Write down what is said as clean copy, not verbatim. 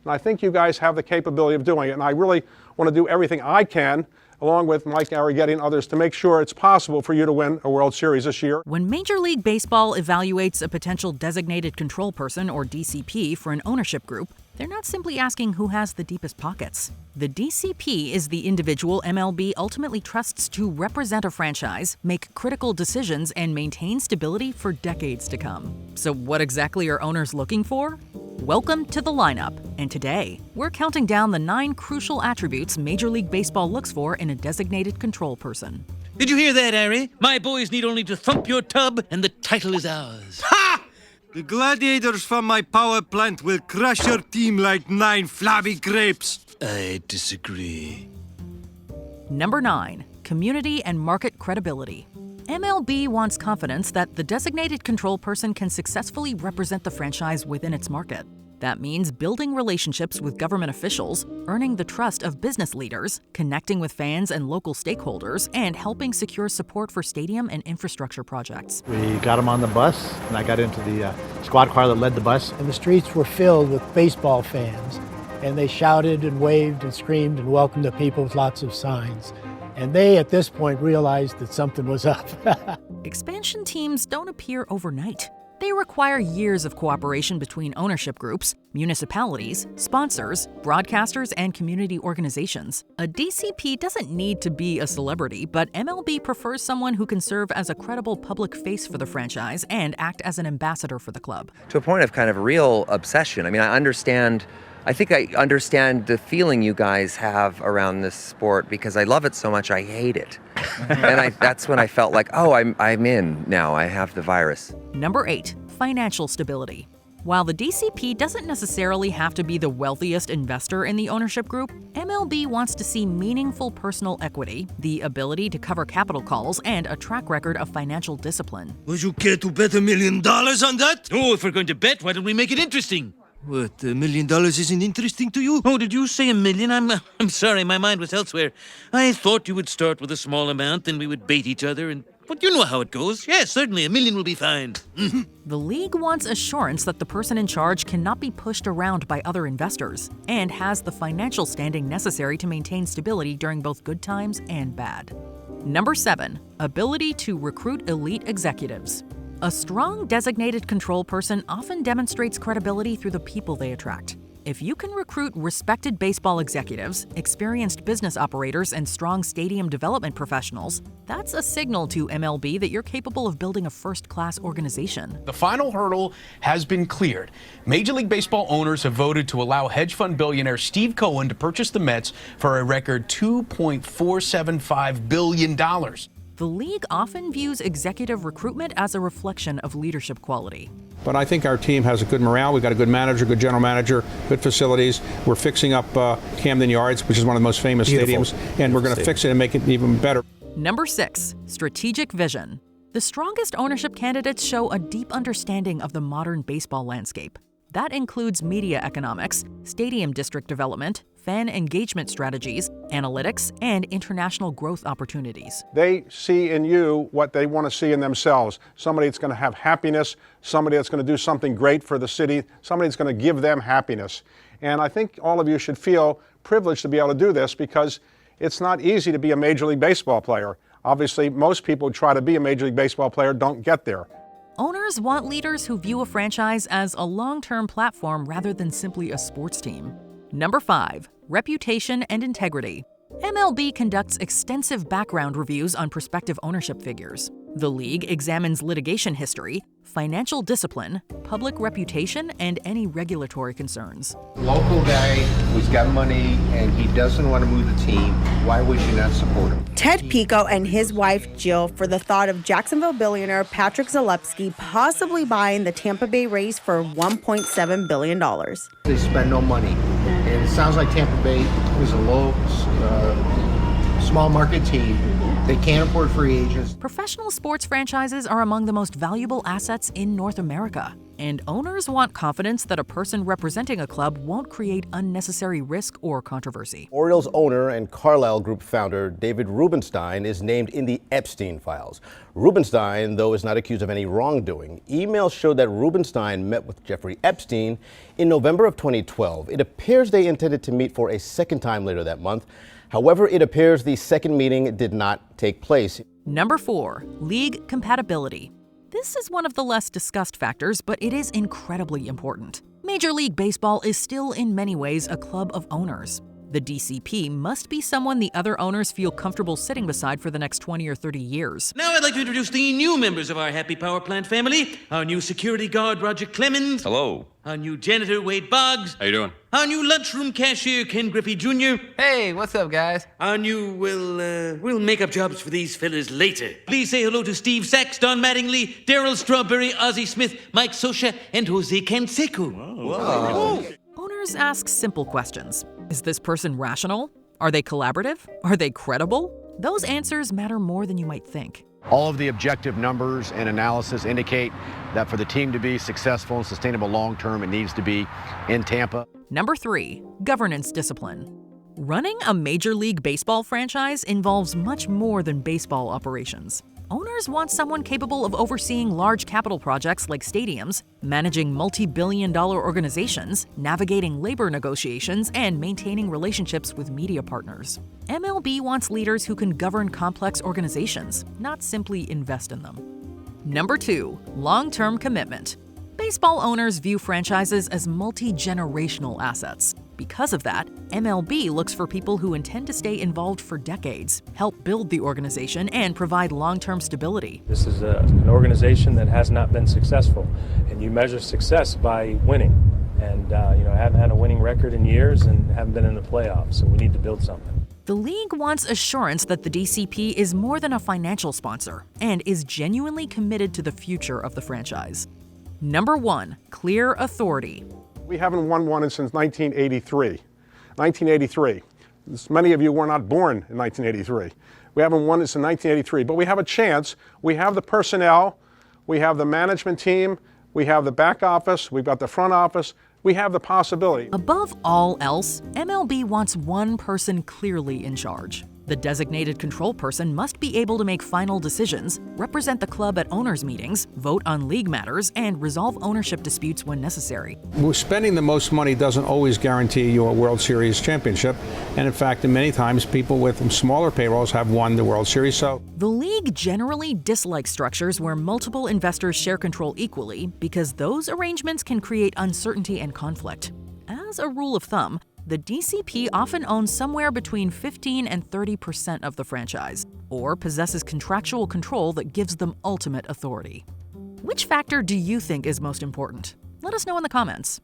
And I think you guys have the capability of doing it. And I really want to do everything I can, along with Mike Arrighetti and others, to make sure it's possible for you to win a World Series this year. When Major League Baseball evaluates a potential designated control person, or DCP, for an ownership group, they're not simply asking who has the deepest pockets. The DCP is the individual MLB ultimately trusts to represent a franchise, make critical decisions, and maintain stability for decades to come. So what exactly are owners looking for? Welcome to the lineup, and today, we're counting down the 9 crucial attributes Major League Baseball looks for in a designated control person. Did you hear that, Harry? My boys need only to thump your tub, and the title is ours. Ha! The gladiators from my power plant will crush your team like 9 flabby grapes. I disagree. Number 9, community and market credibility. MLB wants confidence that the designated control person can successfully represent the franchise within its market. That means building relationships with government officials, earning the trust of business leaders, connecting with fans and local stakeholders, and helping secure support for stadium and infrastructure projects. We got him on the bus, and I got into the squad car that led the bus. And the streets were filled with baseball fans, and they shouted and waved and screamed and welcomed the people with lots of signs. And they, at this point, realized that something was up. Expansion teams don't appear overnight. They require years of cooperation between ownership groups, municipalities, sponsors, broadcasters, and community organizations. A DCP doesn't need to be a celebrity, but MLB prefers someone who can serve as a credible public face for the franchise and act as an ambassador for the club. To a point of kind of real obsession. I mean, I think I understand the feeling you guys have around this sport because I love it so much I hate it. And that's when I felt like, oh, I'm in now. I have the virus. Number 8, financial stability. While the DCP doesn't necessarily have to be the wealthiest investor in the ownership group, MLB wants to see meaningful personal equity, the ability to cover capital calls, and a track record of financial discipline. Would you care to bet $1 million on that? Oh, if we're going to bet, why don't we make it interesting? What, $1 million isn't interesting to you? Oh, did you say $1 million? I'm sorry, my mind was elsewhere. I thought you would start with a small amount, then we would bait each other, but you know how it goes. Yes, certainly, $1 million will be fine. The league wants assurance that the person in charge cannot be pushed around by other investors and has the financial standing necessary to maintain stability during both good times and bad. Number 7, ability to recruit elite executives. A strong designated control person often demonstrates credibility through the people they attract. If you can recruit respected baseball executives, experienced business operators, and strong stadium development professionals, that's a signal to MLB that you're capable of building a first-class organization. The final hurdle has been cleared. Major League Baseball owners have voted to allow hedge fund billionaire Steve Cohen to purchase the Mets for a record $2.475 billion. The league often views executive recruitment as a reflection of leadership quality. But I think our team has a good morale. We've got a good manager, good general manager, good facilities. We're fixing up Camden Yards, which is one of the most famous stadiums, and we're going to fix it and make it even better. Number 6, strategic vision. The strongest ownership candidates show a deep understanding of the modern baseball landscape. That includes media economics, stadium district development, fan engagement strategies, analytics, and international growth opportunities. They see in you what they want to see in themselves. Somebody that's going to have happiness, somebody that's going to do something great for the city, somebody that's going to give them happiness. And I think all of you should feel privileged to be able to do this because it's not easy to be a Major League Baseball player. Obviously, most people who try to be a Major League Baseball player don't get there. Owners want leaders who view a franchise as a long-term platform rather than simply a sports team. Number 5, reputation and integrity. MLB conducts extensive background reviews on prospective ownership figures. The league examines litigation history, financial discipline, public reputation, and any regulatory concerns. Local guy who's got money and he doesn't want to move the team, why would you not support him? Ted Pico and his wife Jill for the thought of Jacksonville billionaire Patrick Zalewski possibly buying the Tampa Bay Rays for $1.7 billion. They spend no money. And it sounds like Tampa Bay is a small market team. They can't afford free agents. Professional sports franchises are among the most valuable assets in North America. And owners want confidence that a person representing a club won't create unnecessary risk or controversy. Orioles owner and Carlyle Group founder David Rubenstein is named in the Epstein files. Rubenstein, though, is not accused of any wrongdoing. Emails showed that Rubenstein met with Jeffrey Epstein in November of 2012. It appears they intended to meet for a second time later that month. However, it appears the second meeting did not take place. Number 4, league compatibility. This is one of the less discussed factors, but it is incredibly important. Major League Baseball is still in many ways a club of owners. The DCP must be someone the other owners feel comfortable sitting beside for the next 20 or 30 years. Now I'd like to introduce the new members of our Happy Power Plant family. Our new security guard, Roger Clemens. Hello. Our new janitor, Wade Boggs. How you doing? Our new lunchroom cashier, Ken Griffey Jr. Hey, what's up, guys? Our new, we'll make up jobs for these fellas later. Please say hello to Steve Sachs, Don Mattingly, Daryl Strawberry, Ozzie Smith, Mike Sosha, and Jose Canseco. Whoa. Owners ask simple questions. Is this person rational? Are they collaborative? Are they credible? Those answers matter more than you might think. All of the objective numbers and analysis indicate that for the team to be successful and sustainable long-term, it needs to be in Tampa. Number 3, governance discipline. Running a Major League Baseball franchise involves much more than baseball operations. Owners want someone capable of overseeing large capital projects like stadiums, managing multi-billion-dollar organizations, navigating labor negotiations, and maintaining relationships with media partners. MLB wants leaders who can govern complex organizations, not simply invest in them. Number 2, long-term commitment. Baseball owners view franchises as multi-generational assets. Because of that, MLB looks for people who intend to stay involved for decades, help build the organization, and provide long-term stability. This is an organization that has not been successful, and you measure success by winning. And haven't had a winning record in years and haven't been in the playoffs, so we need to build something. The league wants assurance that the DCP is more than a financial sponsor and is genuinely committed to the future of the franchise. Number 1, clear authority. We haven't won one since 1983. 1983. Many of you were not born in 1983. We haven't won it since 1983, but we have a chance. We have the personnel, we have the management team, we have the back office, we've got the front office, we have the possibility. Above all else, MLB wants one person clearly in charge. The designated control person must be able to make final decisions, represent the club at owners' meetings, vote on league matters, and resolve ownership disputes when necessary. Spending the most money doesn't always guarantee you a World Series championship. And in fact, many times people with smaller payrolls have won the World Series. So the league generally dislikes structures where multiple investors share control equally because those arrangements can create uncertainty and conflict. As a rule of thumb, the DCP often owns somewhere between 15 and 30% of the franchise, or possesses contractual control that gives them ultimate authority. Which factor do you think is most important? Let us know in the comments.